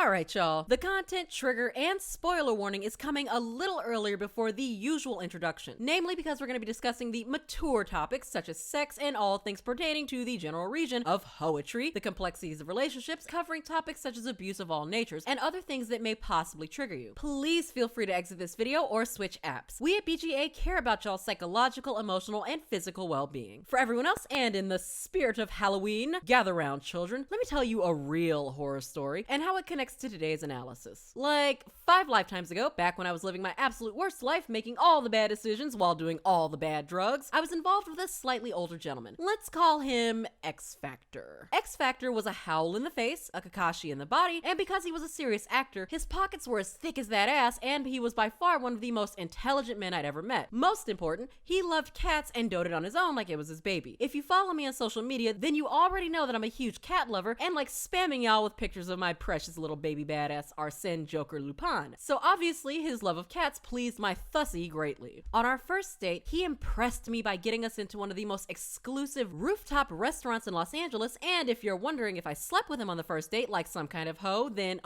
Alright y'all, the content, trigger, and spoiler warning is coming a little earlier before the usual introduction, namely because we're going to be discussing the mature topics such as sex and all things pertaining to the general region of poetry, the complexities of relationships, covering topics such as abuse of all natures, and other things that may possibly trigger you. Please feel free to exit this video or switch apps. We at BGA care about y'all's psychological, emotional, and physical well-being. For everyone else, and in the spirit of Halloween, gather round children, let me tell you a real horror story and how it connects to today's analysis. Like 5 lifetimes ago, back when I was living my absolute worst life, making all the bad decisions while doing all the bad drugs, I was involved with a slightly older gentleman. Let's call him X Factor. X Factor was a howl in the face, a Kakashi in the body, and because he was a serious actor, his pockets were as thick as that ass, and he was by far one of the most intelligent men I'd ever met. Most important, he loved cats and doted on his own like it was his baby. If you follow me on social media, then you already know that I'm a huge cat lover and like spamming y'all with pictures of my precious little baby badass Arsène Joker Lupin. So obviously his love of cats pleased my thussy greatly. On our first date, he impressed me by getting us into one of the most exclusive rooftop restaurants in Los Angeles, and if you're wondering if I slept with him on the first date like some kind of hoe, then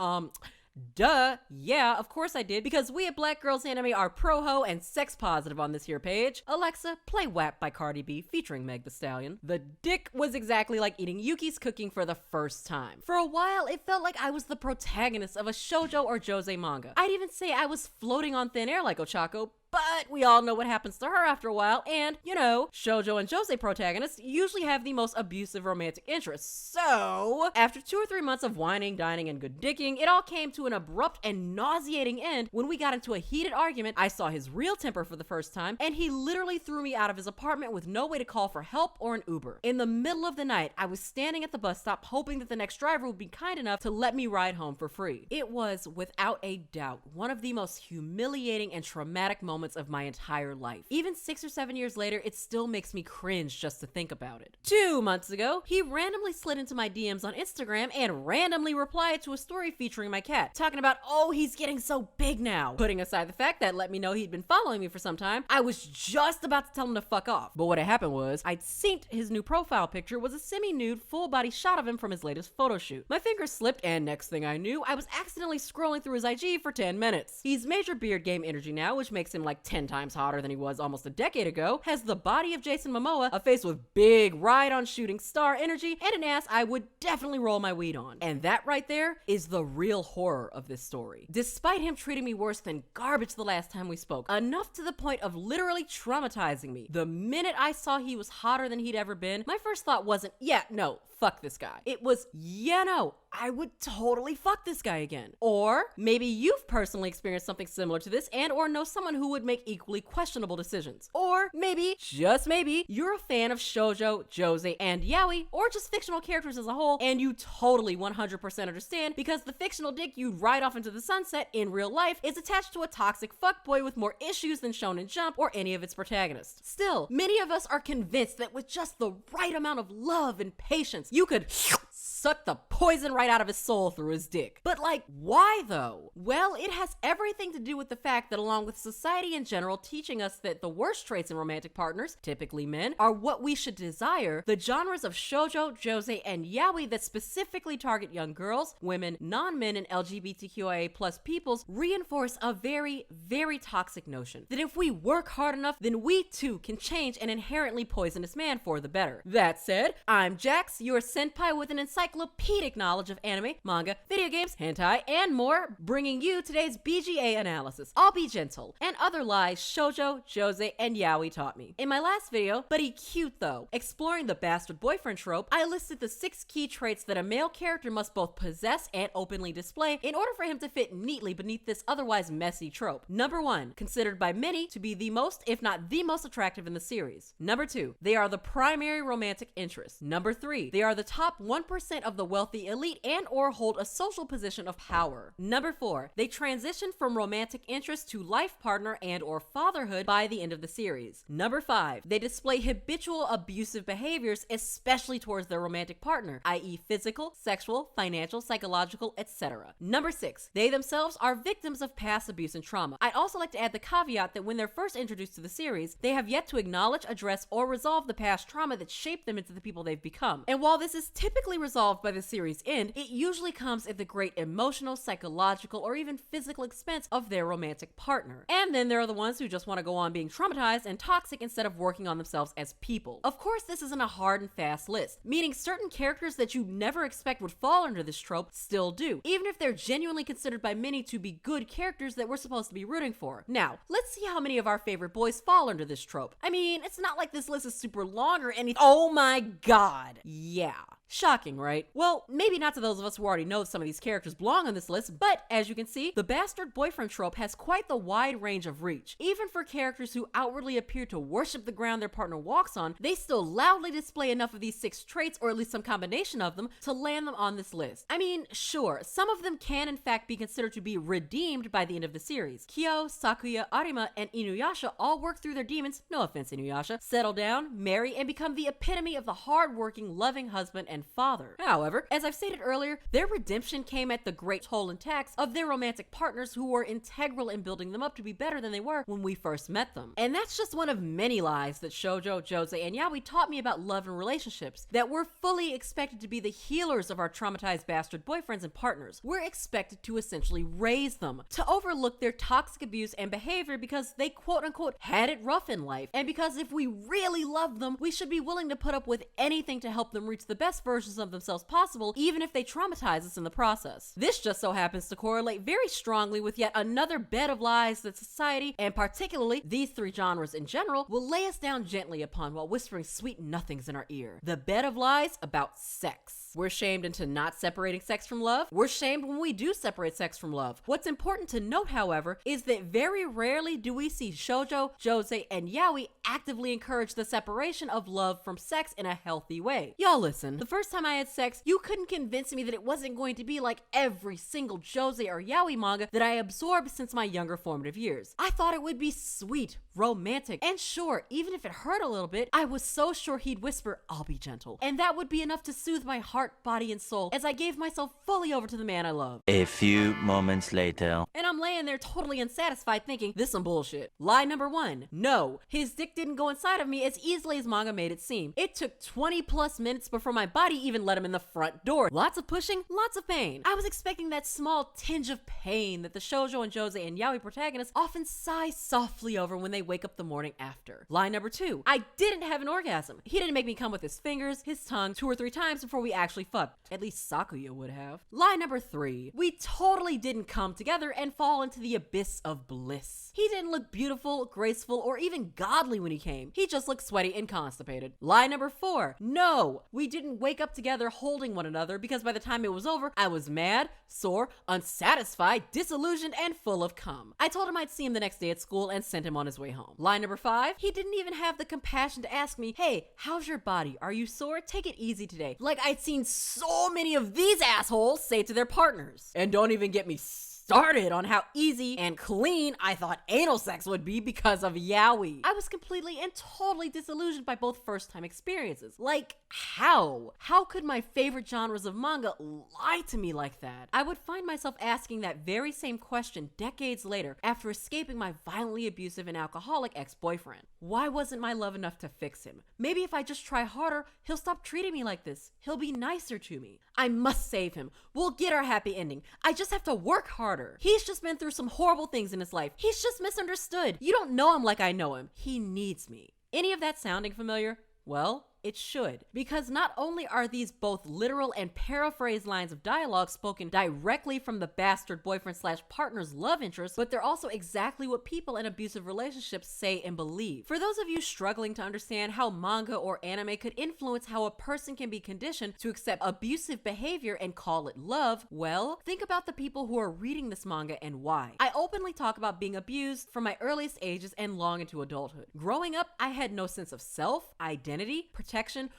duh, yeah, of course I did, because we at Black Girls Anime are pro-ho and sex positive on this here page. Alexa, play WAP by Cardi B featuring Meg Thee Stallion. The dick was exactly like eating Yuki's cooking for the first time. For a while, it felt like I was the protagonist of a Shojo or Josei manga. I'd even say I was floating on thin air like Ochako, but we all know what happens to her after a while, and, you know, Shojo and Josei protagonists usually have the most abusive romantic interests. So, after 2 or 3 months of whining, dining, and good dicking, it all came to an abrupt and nauseating end when we got into a heated argument. I saw his real temper for the first time, and he literally threw me out of his apartment with no way to call for help or an Uber. In the middle of the night, I was standing at the bus stop hoping that the next driver would be kind enough to let me ride home for free. It was, without a doubt, one of the most humiliating and traumatic moments of my entire life. Even 6 or 7 years later, it still makes me cringe just to think about it. 2 months ago, he randomly slid into my DMs on Instagram and randomly replied to a story featuring my cat, talking about, oh, he's getting so big now. Putting aside the fact that let me know he'd been following me for some time, I was just about to tell him to fuck off. But what had happened was, I'd synced his new profile picture was a semi-nude, full-body shot of him from his latest photo shoot. My fingers slipped, and next thing I knew, I was accidentally scrolling through his IG for 10 minutes. He's major beard game energy now, which makes him like 10 times hotter than he was almost a decade ago, has the body of Jason Momoa, a face with big ride-on shooting star energy, and an ass I would definitely roll my weed on. And that right there is the real horror of this story. Despite him treating me worse than garbage the last time we spoke, enough to the point of literally traumatizing me, the minute I saw he was hotter than he'd ever been, my first thought wasn't, yeah, no, fuck this guy. It was, yeah, no, I would totally fuck this guy again. Or maybe you've personally experienced something similar to this and or know someone who would make equally questionable decisions. Or maybe, just maybe, you're a fan of Shojo, Josei, and Yaoi, or just fictional characters as a whole, and you totally 100% understand because the fictional dick you'd ride off into the sunset in real life is attached to a toxic fuckboy with more issues than Shonen Jump or any of its protagonists. Still, many of us are convinced that with just the right amount of love and patience, you could suck the poison right out of his soul through his dick. But like, why though? Well, it has everything to do with the fact that along with society in general teaching us that the worst traits in romantic partners, typically men, are what we should desire, the genres of shoujo, josei, and yaoi that specifically target young girls, women, non-men, and LGBTQIA+ peoples reinforce a very, very toxic notion that if we work hard enough, then we too can change an inherently poisonous man for the better. That said, I'm Jax, your senpai with an encyclopedic knowledge of anime, manga, video games, hentai, and more, bringing you today's BGA analysis. I'll be gentle, and other lies shoujo, josei, and yaoi taught me. In my last video, Buddy Cute though, exploring the bastard boyfriend trope, I listed the 6 key traits that a male character must both possess and openly display in order for him to fit neatly beneath this otherwise messy trope. Number 1, considered by many to be the most, if not the most attractive in the series. Number 2, they are the primary romantic interest. Number 3, they are the top 1% of the wealthy elite and or hold a social position of power. Number 4, they transition from romantic interest to life partner and or fatherhood by the end of the series. Number 5, they display habitual abusive behaviors, especially towards their romantic partner, i.e. physical, sexual, financial, psychological, etc. Number 6, they themselves are victims of past abuse and trauma. I'd also like to add the caveat that when they're first introduced to the series, they have yet to acknowledge, address, or resolve the past trauma that shaped them into the people they've become. And while this is typically resolved resolved by the series' end, it usually comes at the great emotional, psychological, or even physical expense of their romantic partner. And then there are the ones who just want to go on being traumatized and toxic instead of working on themselves as people. Of course, this isn't a hard and fast list, meaning certain characters that you never expect would fall under this trope still do, even if they're genuinely considered by many to be good characters that we're supposed to be rooting for. Now, let's see how many of our favorite boys fall under this trope. I mean, it's not like this list is super long or anything. Oh my god. Yeah. Shocking, right? Well, maybe not to those of us who already know some of these characters belong on this list, but as you can see, the bastard boyfriend trope has quite the wide range of reach. Even for characters who outwardly appear to worship the ground their partner walks on, they still loudly display enough of these 6 traits, or at least some combination of them, to land them on this list. I mean, sure, some of them can in fact be considered to be redeemed by the end of the series. Kyo, Sakuya, Arima, and Inuyasha all work through their demons, no offense Inuyasha, settle down, marry, and become the epitome of the hard-working, loving husband and father. However, as I've stated earlier, their redemption came at the great toll and tax of their romantic partners who were integral in building them up to be better than they were when we first met them. And that's just one of many lies that Shojo, Josei, and Yaoi taught me about love and relationships, that we're fully expected to be the healers of our traumatized bastard boyfriends and partners. We're expected to essentially raise them, to overlook their toxic abuse and behavior because they quote-unquote had it rough in life, and because if we really love them, we should be willing to put up with anything to help them reach the best versions of themselves possible, even if they traumatize us in the process. This just so happens to correlate very strongly with yet another bed of lies that society, and particularly these 3 genres in general, will lay us down gently upon while whispering sweet nothings in our ear. The bed of lies about sex. We're shamed into not separating sex from love. We're shamed when we do separate sex from love. What's important to note, however, is that very rarely do we see Shojo, Josei, and Yaoi actively encourage the separation of love from sex in a healthy way. Y'all listen, the first time I had sex, you couldn't convince me that it wasn't going to be like every single Josei or Yaoi manga that I absorbed since my younger formative years. I thought it would be sweet, romantic, and sure, even if it hurt a little bit, I was so sure he'd whisper, "I'll be gentle." And that would be enough to soothe my heart, body, and soul as I gave myself fully over to the man I love. A few moments later. And I'm laying there totally unsatisfied thinking, this some bullshit. Lie number 1. No, his dick didn't go inside of me as easily as manga made it seem. It took 20 plus minutes before my body even let him in the front door. Lots of pushing, lots of pain. I was expecting that small tinge of pain that the Shojo and Josei and Yaoi protagonists often sigh softly over when they wake up the morning after. Lie number 2. I didn't have an orgasm. He didn't make me come with his fingers, his tongue, 2 or 3 times before we actually fucked. At least Sakuya would have. Lie number 3. We totally didn't come together and fall into the abyss of bliss. He didn't look beautiful, graceful, or even godly when he came. He just looked sweaty and constipated. Lie number 4. No, we didn't wake up together holding one another because by the time it was over, I was mad, sore, unsatisfied, disillusioned, and full of cum. I told him I'd see him the next day at school and sent him on his way home. Lie number 5. He didn't even have the compassion to ask me, "Hey, how's your body? Are you sore? Take it easy today." Like I'd seen so many of these assholes say to their partners. And don't even get me started on how easy and clean I thought anal sex would be because of Yaoi. I was completely and totally disillusioned by both first-time experiences. Like, how? How could my favorite genres of manga lie to me like that? I would find myself asking that very same question decades later after escaping my violently abusive and alcoholic ex-boyfriend. Why wasn't my love enough to fix him? Maybe if I just try harder, he'll stop treating me like this. He'll be nicer to me. I must save him. We'll get our happy ending. I just have to work harder. He's just been through some horrible things in his life. He's just misunderstood. You don't know him like I know him. He needs me. Any of that sounding familiar? Well, it should, because not only are these both literal and paraphrased lines of dialogue spoken directly from the bastard boyfriend/partner's love interest, but they're also exactly what people in abusive relationships say and believe. For those of you struggling to understand how manga or anime could influence how a person can be conditioned to accept abusive behavior and call it love, well, think about the people who are reading this manga and why. I openly talk about being abused from my earliest ages and long into adulthood. Growing up, I had no sense of self, identity, protection,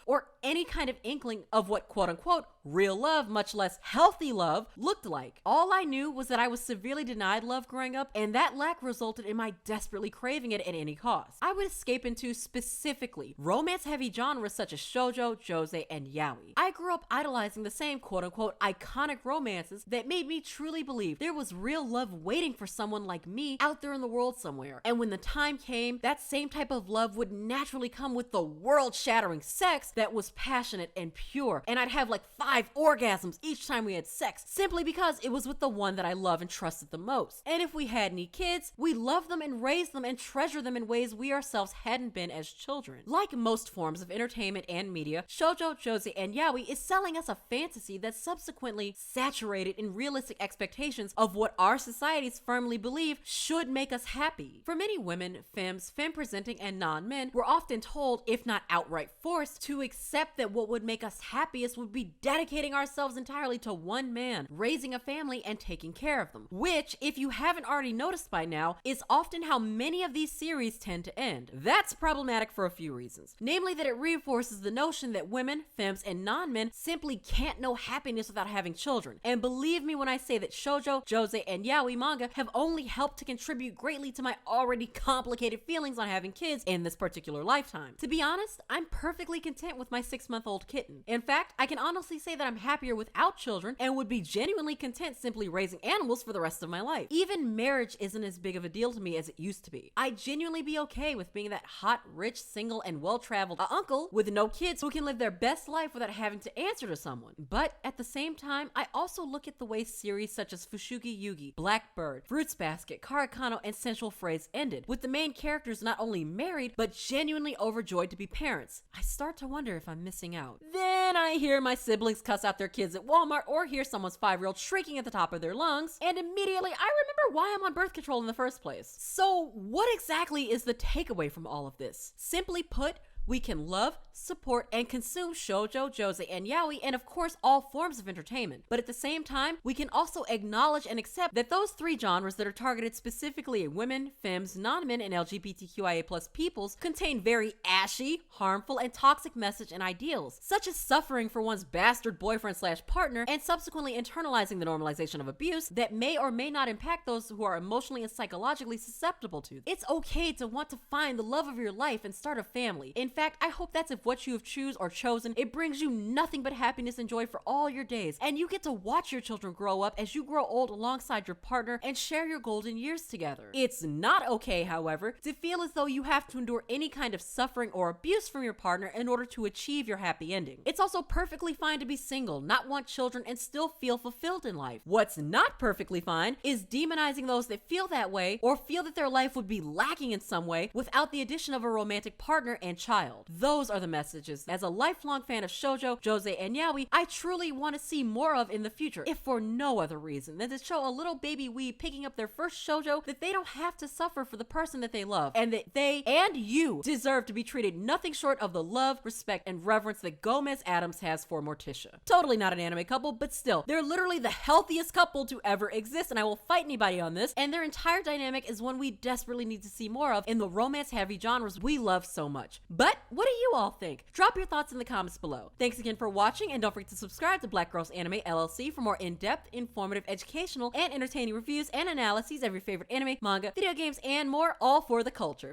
or any kind of inkling of what quote-unquote real love, much less healthy love, looked like. All I knew was that I was severely denied love growing up, and that lack resulted in my desperately craving it at any cost. I would escape into, specifically, romance-heavy genres such as Shojo, Josei, and Yaoi. I grew up idolizing the same quote-unquote iconic romances that made me truly believe there was real love waiting for someone like me out there in the world somewhere. And when the time came, that same type of love would naturally come with the world-shattering sex that was passionate and pure, and I'd have like 5 5 orgasms each time we had sex, simply because it was with the one that I love and trusted the most. And if we had any kids, we love them and raise them and treasure them in ways we ourselves hadn't been as children. Like most forms of entertainment and media, Shojo, Josei, and Yaoi is selling us a fantasy that's subsequently saturated in realistic expectations of what our societies firmly believe should make us happy. For many women, femmes, femme-presenting, and non-men, we're often told, if not outright forced, to accept that what would make us happiest would be dedicating ourselves entirely to one man, raising a family, and taking care of them. Which, if you haven't already noticed by now, is often how many of these series tend to end. That's problematic for a few reasons. Namely that it reinforces the notion that women, femmes, and non-men simply can't know happiness without having children. And believe me when I say that Shojo, Josei, and Yaoi manga have only helped to contribute greatly to my already complicated feelings on having kids in this particular lifetime. To be honest, I'm perfectly content with my 6-month-old kitten. In fact, I can honestly say that I'm happier without children and would be genuinely content simply raising animals for the rest of my life. Even marriage isn't as big of a deal to me as it used to be. I'd genuinely be okay with being that hot, rich, single, and well-traveled uncle with no kids who can live their best life without having to answer to someone. But at the same time, I also look at the way series such as Fushigi Yugi, Blackbird, Fruits Basket, Karakano, and Sensual Phrase ended, with the main characters not only married, but genuinely overjoyed to be parents. I start to wonder if I'm missing out. Then I hear my siblings cuss out their kids at Walmart or hear someone's 5-year-old shrieking at the top of their lungs, and immediately I remember why I'm on birth control in the first place. So what exactly is the takeaway from all of this? Simply put, we can love, support, and consume shoujo, josei, and yaoi, and of course all forms of entertainment. But at the same time, we can also acknowledge and accept that those 3 genres that are targeted specifically at women, femmes, non-men, and LGBTQIA+ peoples contain very ashy, harmful, and toxic message and ideals, such as suffering for one's bastard boyfriend/partner and subsequently internalizing the normalization of abuse that may or may not impact those who are emotionally and psychologically susceptible to. It's okay to want to find the love of your life and start a family. In fact, I hope that's if what you have chosen, it brings you nothing but happiness and joy for all your days, and you get to watch your children grow up as you grow old alongside your partner and share your golden years together. It's not okay, however, to feel as though you have to endure any kind of suffering or abuse from your partner in order to achieve your happy ending. It's also perfectly fine to be single, not want children, and still feel fulfilled in life. What's not perfectly fine is demonizing those that feel that way or feel that their life would be lacking in some way without the addition of a romantic partner and child. Those are the messages, as a lifelong fan of shoujo, josei, and yaoi, I truly want to see more of in the future, if for no other reason than to show a little baby weeb picking up their first shoujo that they don't have to suffer for the person that they love, and that they and you deserve to be treated nothing short of the love, respect, and reverence that Gomez Adams has for Morticia. Totally not an anime couple, but still, they're literally the healthiest couple to ever exist, and I will fight anybody on this, and their entire dynamic is one we desperately need to see more of in the romance-heavy genres we love so much. But what do you all think? Drop your thoughts in the comments below. Thanks again for watching, and don't forget to subscribe to Black Girls Anime LLC for more in-depth, informative, educational, and entertaining reviews and analyses of your favorite anime, manga, video games, and more, all for the culture.